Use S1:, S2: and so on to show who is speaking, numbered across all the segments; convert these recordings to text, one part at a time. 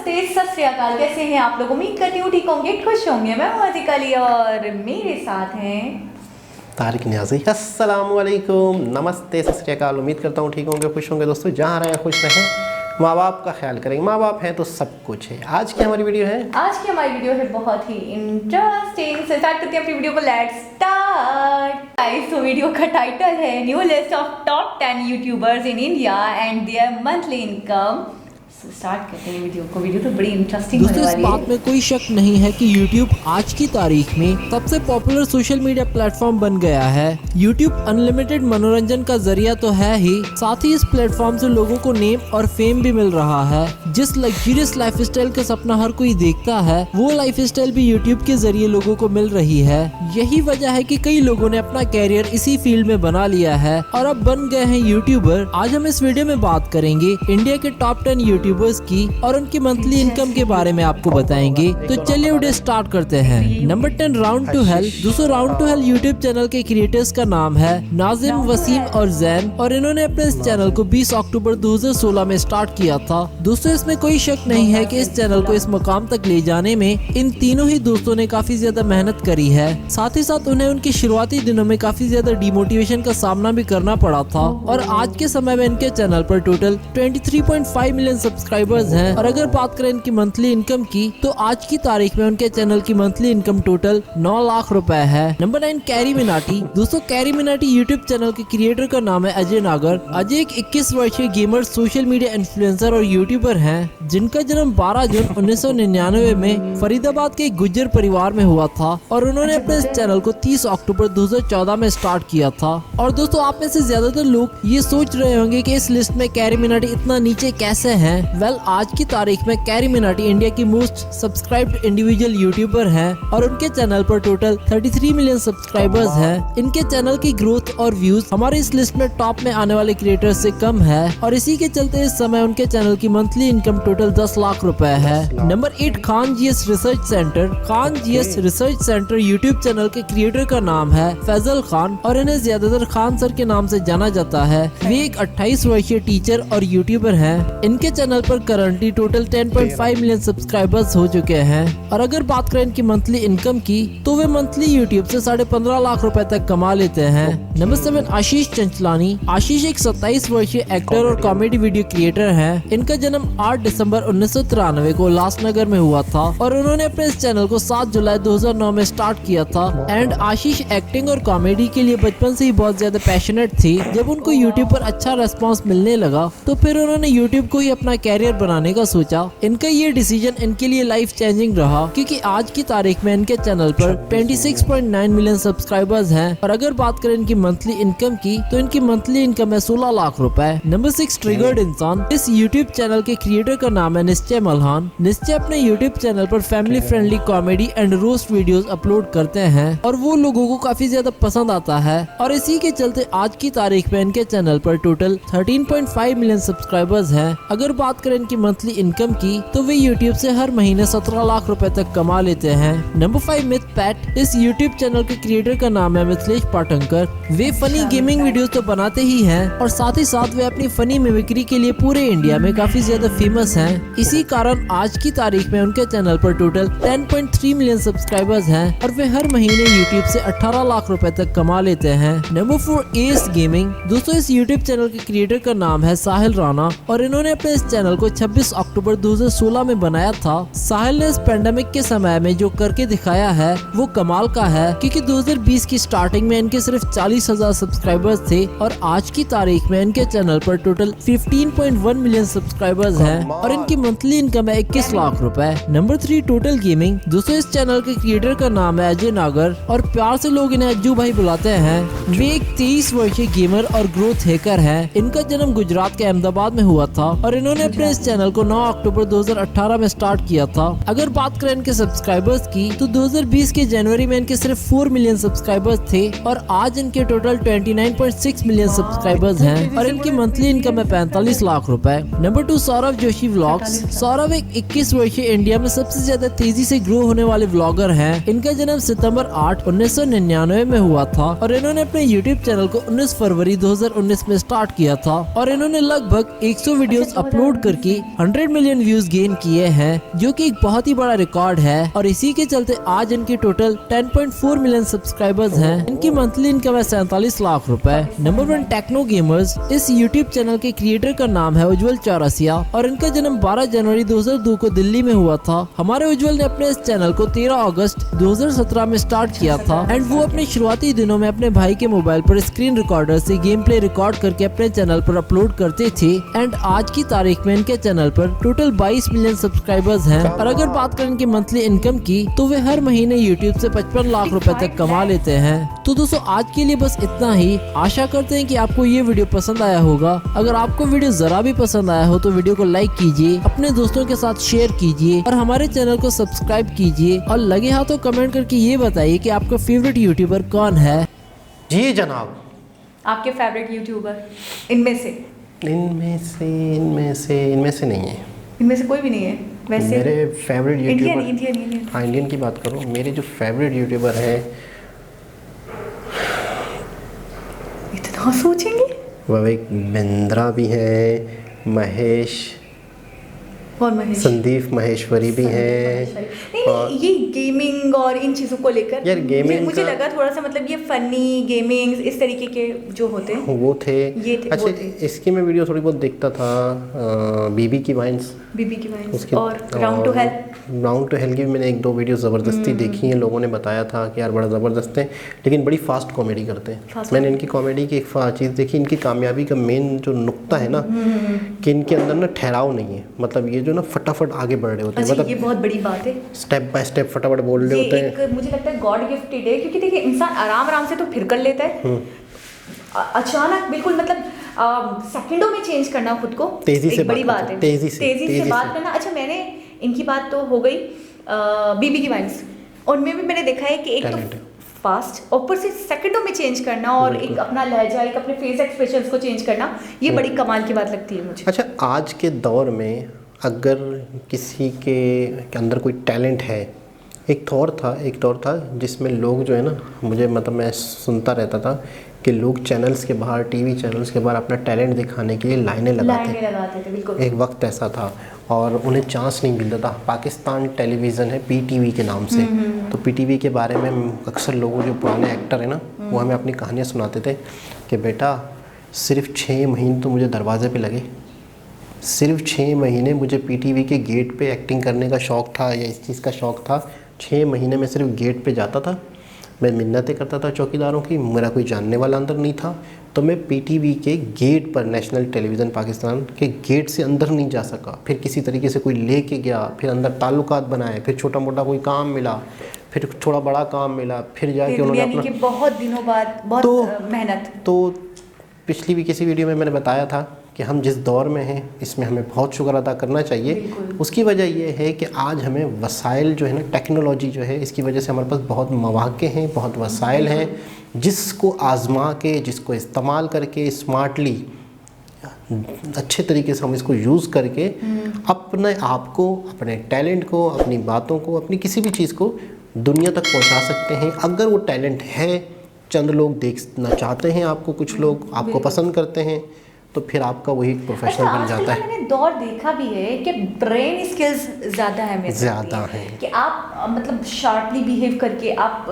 S1: नमस्ते, सत श्री अकाल। कैसे हैं आप लोग? उम्मीद करती हूँ ठीक होंगे, खुश होंगे। मैं हूँ अतिक अली और मेरे साथ हैं
S2: तारिक न्याज़ी। अस्सलाम वालेकुम, नमस्ते, सत श्री अकाल। उम्मीद करता हूँ ठीक होंगे, खुश होंगे। दोस्तों जहाँ रहें खुश रहें, माँ बाप का ख्याल करेंगे। माँ बाप हैं तो सब कुछ है। आज की हमारी वीडियो है
S1: बहुत ही इंटरेस्टिंग। स्टार्ट करते हैं अपनी वीडियो को। Let's start. गाइस, तो वीडियो का टाइटल है new list of top 10 YouTubers in India and there monthly income. Start करते हैं वीडियो को। वीडियो तो बड़ी इंटरेस्टिंग होने वाली है।
S3: इस बात में कोई शक नहीं है कि YouTube आज की तारीख में सबसे पॉपुलर सोशल मीडिया प्लेटफॉर्म बन गया है। YouTube अनलिमिटेड मनोरंजन का जरिया तो है ही, साथ ही इस प्लेटफॉर्म से लोगों को नेम और फेम भी मिल रहा है। जिस लग्जरियस लाइफस्टाइल का सपना हर कोई देखता है, वो लाइफस्टाइल भी YouTube के जरिए लोगों को मिल रही है। यही वजह है कि कई लोगों ने अपना कैरियर इसी फील्ड में बना लिया है और अब बन गए हैं यूट्यूबर। आज हम इस वीडियो में बात करेंगे इंडिया के टॉप 10 यूट्यूबर्स की और उनकी मंथली इनकम के बारे में आपको बताएंगे। तो चलिए वीडियो स्टार्ट करते हैं। Number 10, round to hell. दोस्तों, round to hell YouTube channel के क्रिएटर्स का नाम है नाजिम, वसीम और जैन, और इन्होंने अपने इस चैनल को 20 अक्टूबर 2016 में स्टार्ट किया था। दोस्तों, इसमें कोई शक नहीं है कि इस चैनल को इस मुकाम तक ले जाने में इन तीनों ही दोस्तों ने काफी ज्यादा मेहनत करी है। साथ ही साथ उन्हें उनके शुरुआती दिनों में काफी ज्यादा डिमोटिवेशन का सामना भी करना पड़ा था और आज के समय में इनके चैनल पर टोटल 23.5 मिलियन सब्सक्राइबर्स हैं। और अगर बात करें इनकी मंथली इनकम की, तो आज की तारीख में उनके चैनल की मंथली इनकम टोटल 9 लाख रुपए है। Number 9, carry Minati. दोस्तों, कैरी मिनाटी यूट्यूब चैनल के क्रिएटर का नाम है अजय नागर। अजय एक 21 वर्षीय गेमर, सोशल मीडिया इन्फ्लुएंसर और यूट्यूबर हैं, जिनका जन्म 12 जून 1999 में फरीदाबाद के एक गुज्जर परिवार में हुआ था और उन्होंने अपने इस चैनल को 30 अक्टूबर 2014 में स्टार्ट किया था। और दोस्तों, आप में से ज्यादातर लोग ये सोच रहे होंगे कि इस लिस्ट में कैरी मिनाटी इतना नीचे कैसे हैं। वेल, आज की तारीख में कैरी मिनाटी इंडिया की मोस्ट सब्सक्राइब्ड इंडिविजुअल यूट्यूबर हैं और उनके चैनल पर टोटल 33 मिलियन सब्सक्राइबर्स हैं। इनके चैनल की ग्रोथ और व्यूज हमारे इस लिस्ट में टॉप में आने वाले क्रिएटर्स से कम है और इसी के चलते इस समय उनके चैनल की मंथली इनकम टोटल 10 लाख रुपए है। Number 8, Khan GS research centre. Khan GS research centre YouTube channel के क्रिएटर का नाम है फैजल खान और इन्हें ज्यादातर खान सर के नाम से जाना जाता है। वे एक 28 वर्षीय टीचर और यूट्यूबर हैं। इनके चैनल पर करंटली टोटल 10.5 मिलियन सब्सक्राइबर्स हो चुके हैं और अगर बात करें इनकी मंथली इनकम की, तो वे मंथली यूट्यूब से 15.5 लाख रुपए तक कमा लेते हैं। नंबर 7, आशीष चंचलानी। आशीष एक 27 वर्षीय एक्टर और कॉमेडी वीडियो क्रिएटर हैं। इनका जन्म 8 दिसंबर 1993 को उल्लासनगर में हुआ था और उन्होंने अपने इस चैनल को 7 जुलाई 2009 में स्टार्ट किया था। एंड आशीष एक्टिंग और कॉमेडी के लिए बचपन से ही बहुत ज्यादा पैशनेट थी। जब उनको यूट्यूब पर अच्छा रेस्पॉन्स मिलने लगा, तो फिर उन्होंने यूट्यूब को ही अपना कैरियर बनाने का सोचा। इनका ये डिसीजन इनके लिए लाइफ चेंजिंग रहा, क्योंकि आज की तारीख में इनके चैनल पर 26.9 मिलियन सब्सक्राइबर्स हैं और अगर बात करें इनकी मंथली इनकम की, तो इनकी मंथली इनकम है 16 लाख रुपए। नंबर 6, ट्रिगर्ड इंसान। इस यूट्यूब चैनल के क्रिएटर का नाम है निश्चय मल्हान। निश्चय अपने यूट्यूब चैनल पर family friendly comedy and roast videos upload करते हैं और वो लोगों को काफी ज्यादा पसंद आता है और इसी के चलते आज की तारीख में इनके चैनल पर टोटल 13.5 मिलियन सब्सक्राइबर्स हैं। अगर बात करें इनकी मंथली इनकम की, तो वे यूट्यूब से हर महीने 17 लाख रुपए तक कमा लेते हैं। Number 5, myth PAT. इस यूट्यूब चैनल के क्रिएटर का नाम है मिथिलेश पाटंकर। वे फनी गेमिंग वीडियोस तो बनाते ही हैं और साथ ही साथ वे अपनी फनी मिमिक्री के लिए पूरे इंडिया में काफी ज्यादा फेमस हैं। इसी कारण आज की तारीख में उनके चैनल पर टोटल 10.3 मिलियन सब्सक्राइबर्स हैं और वे हर महीने यूट्यूब से 18 लाख रुपए तक कमा लेते हैं। Number 4, S gaming. दोस्तों, इस यूट्यूब चैनल के क्रिएटर का नाम है साहिल राणा और इन्होंने अपने इस चैनल को 26 अक्टूबर 2016 में बनाया था। साहिल ने इस पेंडेमिक के समय में जो करके दिखाया है वो कमाल का है, क्योंकि 2020 की स्टार्टिंग में इनके सिर्फ 40,000 सब्सक्राइबर्स थे और आज की तारीख में इनके चैनल पर टोटल 15.1 मिलियन सब्सक्राइबर्स हैं और इनकी मंथली इनकम है 21 लाख रुपए। Number 3, total gaming. दोस्तों, इस चैनल के क्रिएटर का नाम है अजय नागर और प्यार से लोग इन्हें अज्जू भाई बुलाते हैं। वे एक 23 वर्षीय गेमर और ग्रोथ हैकर हैं। इनका जन्म गुजरात के अहमदाबाद में हुआ था और इन्होंने अपने इस चैनल को 9 अक्टूबर 2018 में स्टार्ट किया था। अगर बात करें इनके सब्सक्राइबर्स की, तो 2020 के जनवरी में इनके सिर्फ 4 मिलियन सब्सक्राइबर्स थे और आज इनके टोटल 29.6 मिलियन सब्सक्राइबर्स हैं और इनकी मंथली इनकम है 45 लाख रुपए। Number 2, Saurabh Joshi vlogs. सौरभ एक 21 वर्षीय इंडिया में सबसे ज्यादा तेजी से ग्रो होने वाले व्लॉगर हैं। इनका जन्म सितंबर 8, 1999 में हुआ था और इन्होंने अपने यूट्यूब चैनल को 19 फरवरी 2019 में स्टार्ट किया था और इन्होंने लगभग 100 वीडियोस अपलोड अपलोड करके 100 मिलियन व्यूज गेन किए हैं, जो कि एक बहुत ही बड़ा रिकॉर्ड है। और इसी के चलते आज इनके टोटल 10.4 मिलियन सब्सक्राइबर्स हैं। इनकी मंथली इनकम है 47 लाख रुपए। नंबर 1 टेक्नो गेमर्स, इस यूट्यूब चैनल के क्रिएटर का नाम है उज्जवल चौरसिया और इनका जन्म 12 जनवरी 2002 को दिल्ली में हुआ था। हमारे उज्जवल ने अपने इस चैनल को 13 अगस्त 2017 में स्टार्ट किया था एंड वो अपने शुरुआती दिनों में अपने भाई के मोबाइल पर स्क्रीन रिकॉर्डर से गेम प्ले रिकॉर्ड करके अपने चैनल पर अपलोड करते थे एंड आज की तारीख में इनके चैनल पर टोटल 22 मिलियन सब्सक्राइबर्स हैं। और अगर बात करें इनकी मंथली इनकम की तो वे हर महीने यूट्यूब से 55 लाख रुपए तक कमा लेते हैं। तो दोस्तों आज के लिए बस इतना ही। आशा करते हैं कि आपको ये वीडियो पसंद आया होगा। अगर आपको वीडियो जरा भी पसंद आया हो तो वीडियो को लाइक कीजिए, अपने दोस्तों के साथ शेयर कीजिए और हमारे चैनल को सब्सक्राइब कीजिए और लगे हाथों कमेंट करके ये बताइए कि आपका फेवरेट यूट्यूबर कौन है।
S2: जी जनाब।
S1: आपके फेवरेट यूट्यूबर इनमें से
S2: नहीं है।
S1: इनमें से कोई भी नहीं है वैसे?
S2: मेरे फेवरेट यूट्यूबर
S1: इंडियन
S2: हाँ इंडियन की बात करूँ, मेरे जो फेवरेट यूट्यूबर है
S1: इतना सोचेंगे?
S2: विवेक बिंद्रा भी है, संदीप महेश्वरी भी है।
S1: नहीं, ये गेमिंग और इन चीज़ों को लेकर
S2: यार गेमिंग
S1: मुझे लगा थोड़ा सा मतलब ये फनी गेमिंग इस तरीके के जो होते हैं
S2: वो थे।
S1: ये थे,
S2: अच्छा
S1: वो थे।
S2: इसकी मैं वीडियो थोड़ी बहुत देखता था, बीबी की वाइन्स
S1: और राउंड टू हेल की भी मैंने 1-2 वीडियो ज़बरदस्ती देखी हैं। लोगों ने बताया था कि यार बड़ा ज़बरदस्त है, लेकिन बड़ी फास्ट कॉमेडी करते हैं। मैंने इनकी कॉमेडी की एक चीज़ देखी, इनकी कामयाबी का मेन जो नुक्ता है ना कि इनके अंदर ना ठहराव नहीं है। मतलब ये जो ना फटाफट आगे बढ़ रहे होते हैं। मतलब ये बहुत बड़ी बात है,
S2: स्टेप बाय स्टेप फटाफट बोल रहे होते हैं।
S1: मुझे लगता है गॉड गिफ्टेड है, क्योंकि देखिए इंसान आराम से तो फिर कर लेता है, अचानक बिल्कुल मतलब सेकंडों में चेंज करना खुद को
S2: तेजी से
S1: बड़ी बात है। तेजी से बात करना। अच्छा मैंने इनकी बात तो हो गई बीबी की वाइन्स, उनमें भी मैंने देखा है कि एक तो फास्ट ऊपर से सेकंडों में चेंज करना और एक अपना लहजा, एक अपने फेस एक्सप्रेशंस को चेंज करना, ये बड़ी कमाल की बात लगती है मुझे।
S2: अच्छा आज के दौर में अगर किसी के अंदर कोई टैलेंट है, एक दौर था जिसमें लोग जो है ना, मुझे मतलब मैं सुनता रहता था कि लोग चैनल्स के बाहर, टीवी चैनल्स के बाहर अपना टैलेंट दिखाने के लिए लाइनें लगाते थे। बिल्कुल एक वक्त ऐसा था और उन्हें चांस नहीं मिलता था। पाकिस्तान टेलीविज़न है PTV के नाम से, तो PTV के बारे में अक्सर लोगों जो पुराने एक्टर हैं ना वो हमें अपनी कहानियाँ सुनाते थे कि बेटा सिर्फ 6 महीने तो मुझे दरवाजे पे लगे, सिर्फ 6 महीने मुझे PTV के गेट पे एक्टिंग करने का शौक़ था या इस चीज़ का शौक़ था। 6 महीने में सिर्फ गेट पे जाता था, मैं मिन्नतें करता था चौकीदारों की, मेरा कोई जानने वाला अंदर नहीं था, तो मैं PTV के गेट पर, नेशनल टेलीविज़न पाकिस्तान के गेट से अंदर नहीं जा सका। फिर किसी तरीके से कोई लेके गया, फिर अंदर ताल्लुकात बनाए, फिर छोटा मोटा कोई काम मिला, फिर थोड़ा बड़ा काम मिला, फिर जाके उन्होंने अपना
S1: बहुत दिनों बाद बहुत मेहनत।
S2: तो पिछली भी किसी वीडियो में मैंने बताया था कि हम जिस दौर में हैं इसमें हमें बहुत शुक्र अदा करना चाहिए। उसकी वजह ये है कि आज हमें वसाइल जो है ना, टेक्नोलॉजी जो है, इसकी वजह से हमारे पास बहुत मौके हैं, बहुत वसाइल हैं, जिसको आज़मा के, जिसको इस्तेमाल करके स्मार्टली अच्छे तरीके से हम इसको यूज़ करके अपने आप को, अपने टैलेंट को, अपनी बातों को, अपनी किसी भी चीज़ को दुनिया तक पहुंचा सकते हैं। अगर वो टैलेंट है, चंद लोग देखना चाहते हैं आपको, कुछ लोग आपको पसंद करते हैं, तो फिर आपका वही प्रोफेशनल बन जाता है।
S1: मैंने दौर देखा भी है कि ब्रेन स्किल्स ज़्यादा है कि आप मतलब शार्पली बिहेव करके आप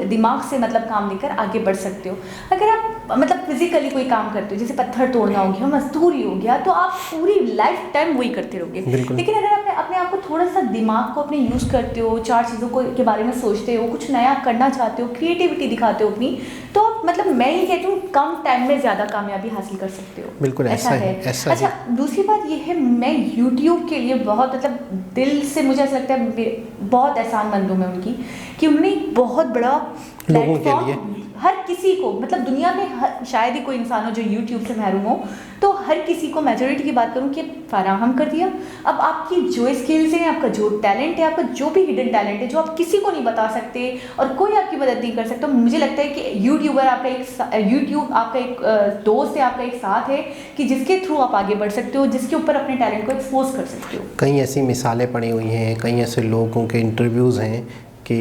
S1: दिमाग से मतलब काम लेकर आगे बढ़ सकते हो। अगर आप मतलब फिजिकली कोई काम करते हो, जैसे पत्थर तोड़ना हो गया, मजदूरी हो गया, तो आप पूरी लाइफ टाइम वही करते रहोगे। लेकिन अगर आप अपने आप को थोड़ा सा दिमाग को अपने यूज़ करते हो, 4 चीज़ों को के बारे में सोचते हो, कुछ नया करना चाहते हो, क्रिएटिविटी दिखाते हो अपनी, तो आप मतलब मैं ये कहती हूँ कम टाइम में ज़्यादा कामयाबी हासिल कर सकते हो।
S2: बिल्कुल ऐसा है।
S1: अच्छा दूसरी बात ये है, मैं यूट्यूब के लिए बहुत मतलब दिल से मुझे ऐसा लगता है बहुत एहसानमंद हूँ मैं उनकी, कि उन्होंने बहुत बड़ा प्लेटफॉर्म हर किसी को, मतलब दुनिया में शायद ही कोई इंसान हो जो यूट्यूब से महरूम हो, तो हर किसी को, मेजॉरिटी की बात करूँ, कि फराहम कर दिया। अब आपकी जो स्किल्स हैं, आपका जो टैलेंट है, आपका जो भी हिडन टैलेंट है जो आप किसी को नहीं बता सकते और कोई आपकी मदद नहीं कर सकता, मुझे लगता है कि यूट्यूब आपका एक दोस्त है, आपका एक साथ है कि जिसके थ्रू आप आगे बढ़ सकते हो, जिसके ऊपर अपने टैलेंट को एक्सपोज कर सकते हो।
S2: कई ऐसी मिसालें पड़ी हुई हैं, कई ऐसे लोगों के इंटरव्यूज़ हैं कि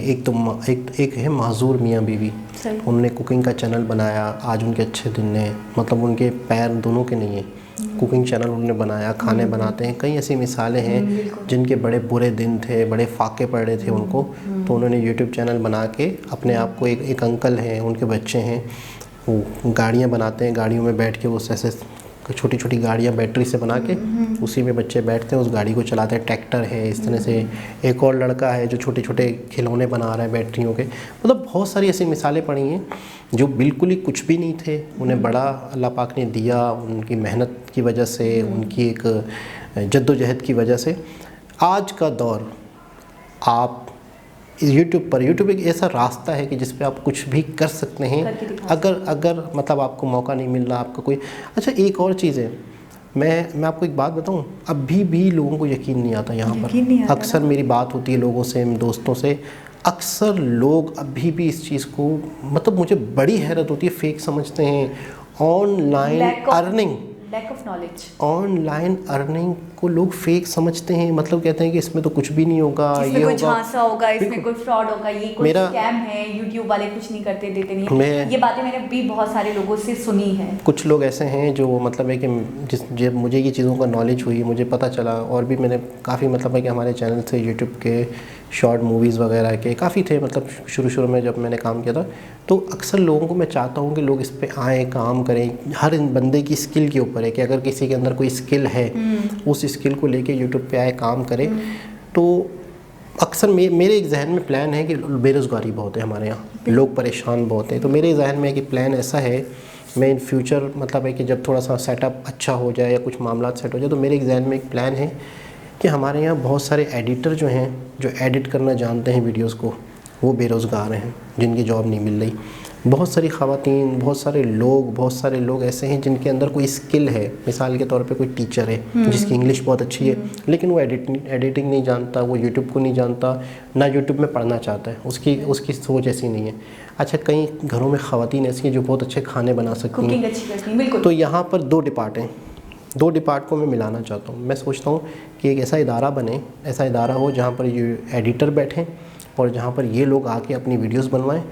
S2: एक है माजूर मियाँ बीवी, उन्होंने कुकिंग का चैनल बनाया, आज उनके अच्छे दिन हैं, मतलब उनके पैर दोनों के नहीं हैं, कुकिंग चैनल उन्होंने बनाया, खाने बनाते हैं। कई ऐसी मिसालें हैं जिनके बड़े बुरे दिन थे, बड़े फाके पड़ रहे थे उनको, तो उन्होंने यूट्यूब चैनल बना के अपने आप को, एक अंकल हैं, उनके बच्चे हैं, वो गाड़ियाँ बनाते हैं, गाड़ियों में बैठ के, वो ऐसे छोटी छोटी गाड़ियाँ बैटरी से बना के उसी में बच्चे बैठते हैं, उस गाड़ी को चलाते हैं। ट्रैक्टर है इस तरह से। एक और लड़का है जो छोटे छोटे खिलौने बना रहा है बैटरियों के। मतलब बहुत सारी ऐसी मिसालें पड़ी हैं जो बिल्कुल ही कुछ भी नहीं थे, उन्हें बड़ा अल्लाह पाक ने दिया, उनकी मेहनत की वजह से, उनकी एक जद्दोजहद की वजह से। आज का दौर आप यूट्यूब एक ऐसा रास्ता है कि जिस पे आप कुछ भी कर सकते हैं, अगर मतलब आपको मौका नहीं मिल रहा, आपका कोई। अच्छा, एक और चीज़ है, मैं आपको एक बात बताऊं, अभी भी लोगों को यकीन नहीं आता यहाँ पर। अक्सर मेरी बात होती है लोगों से, दोस्तों से, अक्सर लोग अभी भी इस चीज़ को, मतलब मुझे बड़ी हैरत होती है, फेक समझते हैं। Online earning,
S1: lack of knowledge,
S2: online earning को लोग फेक समझते हैं। मतलब कहते हैं कि इसमें तो कुछ भी नहीं होगा,
S1: इसमें कोई झांसा होगा, इसमें कोई फ्रॉड होगा, ये कोई स्कैम है, यूट्यूब वाले कुछ नहीं करते, देते नहीं। ये बातें मैंने भी बहुत सारे लोगों से सुनी है।
S2: कुछ लोग ऐसे हैं जो मतलब है कि जब मुझे ये चीज़ों का नॉलेज हुई, मुझे पता चला, और भी मैंने काफ़ी मतलब है कि हमारे चैनल से यूट्यूब के शॉर्ट मूवीज़ वगैरह के काफ़ी थे, मतलब शुरू में जब मैंने काम किया था, तो अक्सर लोगों को मैं चाहता हूँ कि लोग इस पे आएँ, काम करें। हर बंदे की स्किल के ऊपर है कि अगर किसी के अंदर कोई स्किल है, उस स्किल को लेके यूट्यूब पे आए, काम करें। तो अक्सर मेरे एक जहन में प्लान है कि बेरोज़गारी बहुत है हमारे यहाँ, लोग परेशान बहुत हैं, तो मेरे जहन में है कि प्लान ऐसा है, मैं इन फ्यूचर मतलब है कि जब थोड़ा सा सेटअप अच्छा हो जाए या कुछ मामला सेट हो जाए, तो मेरे एक जहन में एक प्लान है कि हमारे यहाँ बहुत सारे एडिटर जो हैं, जो एडिट करना जानते हैं वीडियोस को, वो बेरोज़गार हैं, जिनकी जॉब नहीं मिल रही। बहुत सारी ख़वातीन, बहुत सारे लोग ऐसे हैं जिनके अंदर कोई स्किल है। मिसाल के तौर पे कोई टीचर है जिसकी इंग्लिश बहुत अच्छी है, लेकिन वो एडिटिंग नहीं जानता, वो यूट्यूब को नहीं जानता, ना यूट्यूब में पढ़ना चाहता है, उसकी सोच ऐसी नहीं है। अच्छा, कई घरों में ख़वातीन ऐसी हैं जो बहुत अच्छे खाने बना सकती हैं। तो यहाँ पर दो डिपार्ट को मैं मिलाना चाहता हूँ। मैं सोचता हूँ कि एक ऐसा इदारा बने, ऐसा इदारा हो जहाँ पर ये एडिटर बैठें और जहाँ पर ये लोग आके अपनी वीडियोस बनवाएं,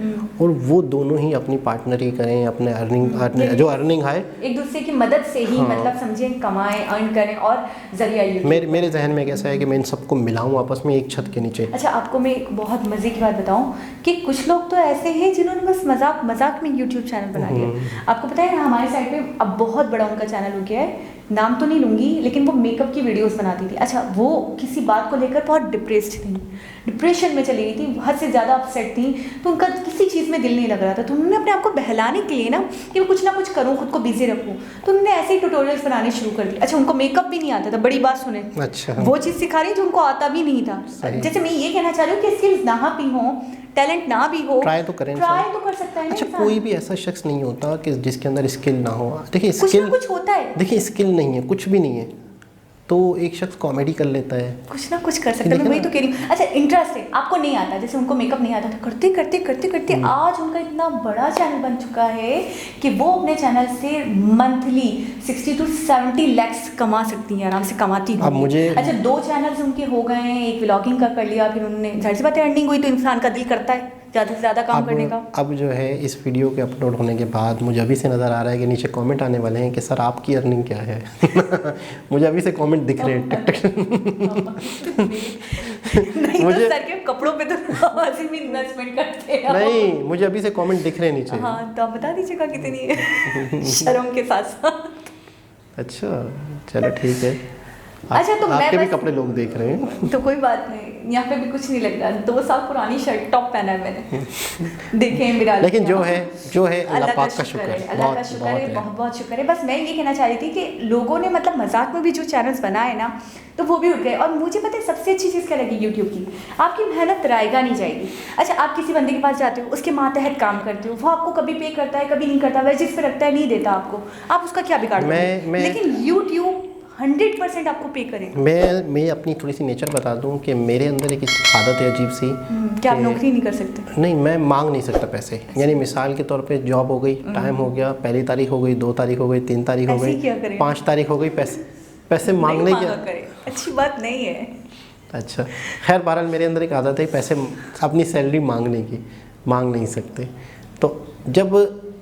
S2: और वो दोनों ही अपनी पार्टनरी करें, अपने जो अर्निंग आए,
S1: एक दूसरे की मदद से ही, मतलब समझे, कमाएं, अर्न करें, और जरिया
S2: मेरे जहन में कैसा है कि मैं इन सबको मिलाऊं आपस में एक छत के नीचे।
S1: अच्छा, आपको मैं एक बहुत मज़े की बात बताऊं कि कुछ लोग तो ऐसे हैं जिन्होंने बस मजाक में यूट्यूब चैनल बना लिया। आपको पता है, हमारे साइड पे अब बहुत बड़ा उनका चैनल हो गया है, नाम तो नहीं लूँगी, लेकिन वो मेकअप की वीडियोस बनाती थी। अच्छा, वो किसी बात को लेकर बहुत डिप्रेस्ड थी, डिप्रेशन में चली गई थी, हद से ज़्यादा अपसेट थी, तो उनका किसी चीज़ में दिल नहीं लग रहा था। तो उन्होंने अपने आप को बहलाने के लिए ना, कि मैं कुछ ना कुछ करूँ, खुद को बिजी रखूँ, तो उन्होंने ऐसे ही ट्यूटोरियल्स बनाने शुरू कर दिए। अच्छा, उनको मेकअप भी नहीं आता था, बड़ी बात सुने।
S2: अच्छा,
S1: वो चीज़ सिखा रही है जो उनको आता भी नहीं था। जैसे मैं ये कहना चाह रही हूँ कि स्किल्स ना भी हो, टैलेंट ना भी हो,
S2: ट्राई तो कर सकता है। अच्छा, कोई भी ऐसा शख्स नहीं होता कि जिसके अंदर स्किल ना हो। देखिए, स्किल
S1: कुछ होता है।
S2: देखिए, स्किल नहीं है, कुछ भी नहीं है, तो एक शख्स कॉमेडी कर लेता है,
S1: कुछ ना कुछ कर सकता है। मैं वही तो कह रही हूँ। अच्छा, इंटरेस्ट है, आपको नहीं आता, जैसे उनको मेकअप नहीं आता था, करते करते आज उनका इतना बड़ा चैनल बन चुका है कि वो अपने चैनल से मंथली 60 to 70 lakhs कमा सकती हैं, आराम से कमाती
S2: अब मुझे।
S1: अच्छा, 2 चैनल्स उनके हो गए हैं, एक व्लॉगिंग का कर लिया, फिर उन्होंने, जाहिर सी बात है, अर्निंग हुई तो इंसान का दिल करता है ज़्यादा से ज़्यादा काम करने का। अब
S2: जो है, इस वीडियो के अपलोड होने के बाद मुझे अभी से नज़र आ रहा है कि नीचे कमेंट आने वाले हैं कि सर आपकी अर्निंग क्या है। मुझे अभी से कमेंट दिख रहे हैं, टक टक।
S1: नहीं, मुझे तो सर के कपड़ों पे तो आवाज़ी में इन्वेस्टमेंट करते हैं।
S2: नहीं, मुझे अभी से कमेंट दिख रहे हैं नीचे।
S1: हाँ, तो आप बता दीजिएगा कितनी है, शर्म के साथ साथ।
S2: अच्छा, चलो ठीक है।
S1: अच्छा, तो
S2: आपके भी कपड़े लोग देख रहे हैं,
S1: तो कोई बात नहीं, यहाँ पे भी कुछ नहीं लग रहा। 2 साल पुरानी शर्ट, टॉप पहना है मैंने, देखे मेरा।
S2: लेकिन जो है अल्लाह पाक का शुक्र है,
S1: अल्लाह का शुक्र है, बहुत बहुत शुक्र है। बस मैं ये कहना चाह रही थी कि लोगों ने मतलब मजाक में भी जो चैनल्स बनाए ना, तो वो भी उठ गए। और मुझे पता है सबसे अच्छी चीज़ क्या लगी यूट्यूब की, आपकी मेहनत रायगा नहीं जाएगी। अच्छा, आप किसी बंदे के पास जाते हो, उसके मातहत काम करते हो, वो आपको कभी पे करता है, कभी नहीं करता, वेजिस पे रखता है, नहीं देता आपको, आप उसका क्या बिगाड़ दोगे? लेकिन यूट्यूब 100% आपको पे करें।
S2: मैं अपनी थोड़ी सी नेचर बता दूं कि मेरे अंदर एक आदत है अजीब सी,
S1: कि आप नौकरी नहीं कर सकते।
S2: नहीं, मैं मांग नहीं सकता पैसे। यानी मिसाल के तौर पे जॉब हो गई, टाइम हो गया, 1 तारीख हो गई, 2 तारीख हो गई, 3 तारीख हो गई, 5 तारीख हो गई, पैसे मांगने की
S1: अच्छी बात नहीं है।
S2: अच्छा, खैर बहरहाल मेरे अंदर एक आदत है पैसे अपनी सैलरी मांगने की, मांग नहीं सकते। तो जब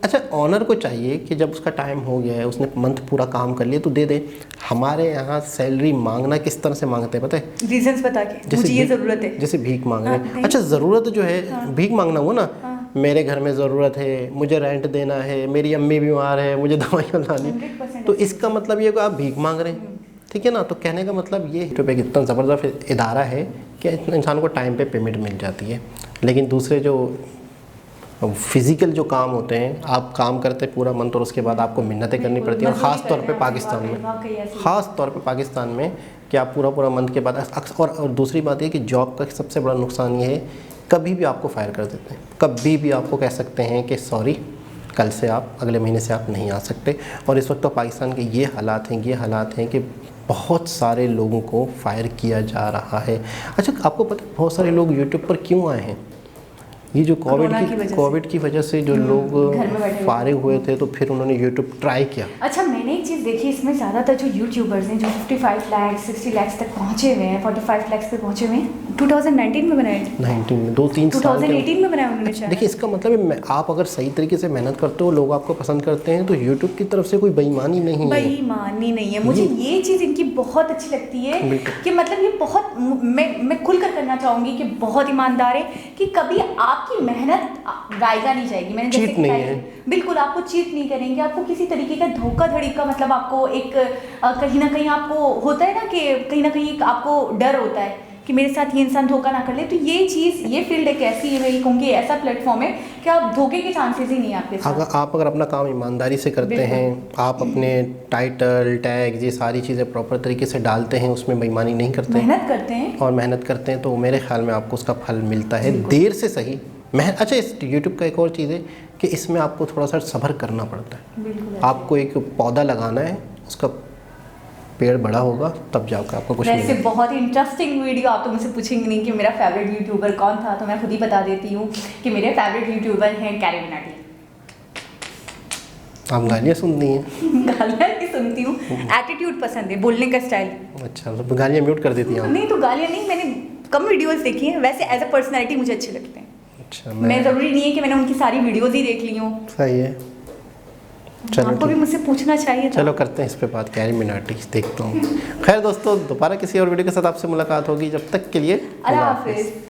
S2: अच्छा ऑनर को चाहिए कि जब उसका टाइम हो गया है, उसने मंथ पूरा काम कर लिया तो दे दे। हमारे यहाँ सैलरी मांगना किस तरह से मांगते हैं पता है?
S1: रीजंस बता के, मुझे ये ज़रूरत है।
S2: जैसे भीख मांग रहे हैं।
S1: हाँ,
S2: अच्छा ज़रूरत जो है भीख मांगना वो ना, मेरे घर में ज़रूरत है, मुझे रेंट देना है, मेरी अम्मी बीमार है, मुझे दवाइयाँ लानी,
S1: 100%
S2: तो इसका मतलब ये कि आप भीख मांग रहे हैं, ठीक है ना। तो कहने का मतलब ये यूट्यूब एक इतना ज़बरदस्त इदारा है कि इंसान को टाइम पे पेमेंट मिल जाती है। लेकिन दूसरे जो फिज़िकल जो काम होते हैं, आप काम करते पूरा मंथ और उसके बाद आपको मिन्नतें करनी पड़ती हैं, और ख़ास तौर पे पाकिस्तान में, ख़ास तौर पे पाकिस्तान में कि आप पूरा मंथ के बाद और दूसरी बात ये कि जॉब का सबसे बड़ा नुकसान ये है, कभी भी आपको फायर कर देते हैं, कभी भी आपको कह सकते हैं कि सॉरी कल से आप, अगले महीने से आप नहीं आ सकते। और इस वक्त तो पाकिस्तान के ये हालात हैं कि बहुत सारे लोगों को फायर किया जा रहा है। अच्छा आपको पता है बहुत सारे लोग यूट्यूब पर क्यों आए हैं? ये जो कोविड की वजह से जो लोग फारिग हुए थे तो फिर उन्होंने यूट्यूब ट्राई किया।
S1: अच्छा मैंने एक चीज़ देखी, इसमें ज़्यादातर जो यूट्यूबर्स हैं जो 55 लाख 60 लाख तक पहुँचे हुए हैं, 45 लाख पे पहुँचे हुए हैं, 2019 में बनाए थे,
S2: 19 में 2-3 साल
S1: 2018 में बनाया उन्होंने शायद।
S2: देखिए इसका मतलब है आप अगर सही तरीके से मेहनत करते हो, लोग आपको पसंद करते हैं, तो यूट्यूब की तरफ से कोई बेईमानी नहीं है।
S1: बेईमानी नहीं है। मुझे ये चीज़ इनकी बहुत अच्छी लगती है कि मतलब ये बहुत, मैं खुलकर करना चाहूँगी कि बहुत ईमानदार है, कि कभी आपकी मेहनत गायगा नहीं जाएगी। मैंने जैसे
S2: नहीं है,
S1: बिल्कुल आपको चीट नहीं करेंगे, आपको किसी तरीके का धोखाधड़ी का मतलब आपको एक कहीं ना कहीं आपको होता है ना कि कहीं ना कहीं आपको डर होता है कि मेरे साथ ये इंसान धोखा ना कर ले। तो ये चीज़, ये फील्ड एक ऐसी है, मैं कहूँगी ऐसा प्लेटफॉर्म है कि आप धोखे के चांसेस ही नहीं है आपके साथ।
S2: अगर अपना काम ईमानदारी से करते हैं, आप अपने टाइटल टैग ये सारी चीज़ें प्रॉपर तरीके से डालते हैं, उसमें बेईमानी नहीं करते,
S1: मेहनत करते हैं
S2: और मेहनत करते हैं, तो मेरे ख्याल में आपको उसका फल मिलता है, देर से सही। अच्छा इस यूट्यूब का एक और चीज़ है कि इसमें आपको थोड़ा सा सब्र करना पड़ता है। आपको एक पौधा लगाना है, उसका पेड़ बड़ा होगा तब जाकर आपको कुछ
S1: वैसे बहुत ही इंटरेस्टिंग वीडियो। आप तो मुझसे पूछेंगे नहीं कि मेरा फेवरेट यूट्यूबर कौन था, तो मैं खुद ही बता देती हूँ कि मेरे फेवरेट यूट्यूबर हैं कैरी मिनाटी।
S2: आप गालियाँ सुनती हैं?
S1: गालियाँ नहीं सुनती हूँ, एटीट्यूड पसंद है, बोलने का स्टाइल।
S2: अच्छा तो गालियाँ म्यूट कर देती हैं?
S1: नहीं तो गालियाँ नहीं, मैंने कम वीडियोस देखी हैं, वैसे एज अ पर्सनैलिटी मुझे अच्छे लगते हैं।
S2: अच्छा
S1: मैं ज़रूरी नहीं है कि मैंने उनकी सारी वीडियोस ही देख ली हूँ।
S2: सही है, चलो
S1: आपको भी मुझसे पूछना चाहिए था।
S2: चलो करते हैं इस पे बात, कैरी मिनाटी देखता हूँ। खैर दोस्तों, दोबारा किसी और वीडियो के साथ आपसे मुलाकात होगी, जब तक के लिए
S1: अल्लाह हाफिज़।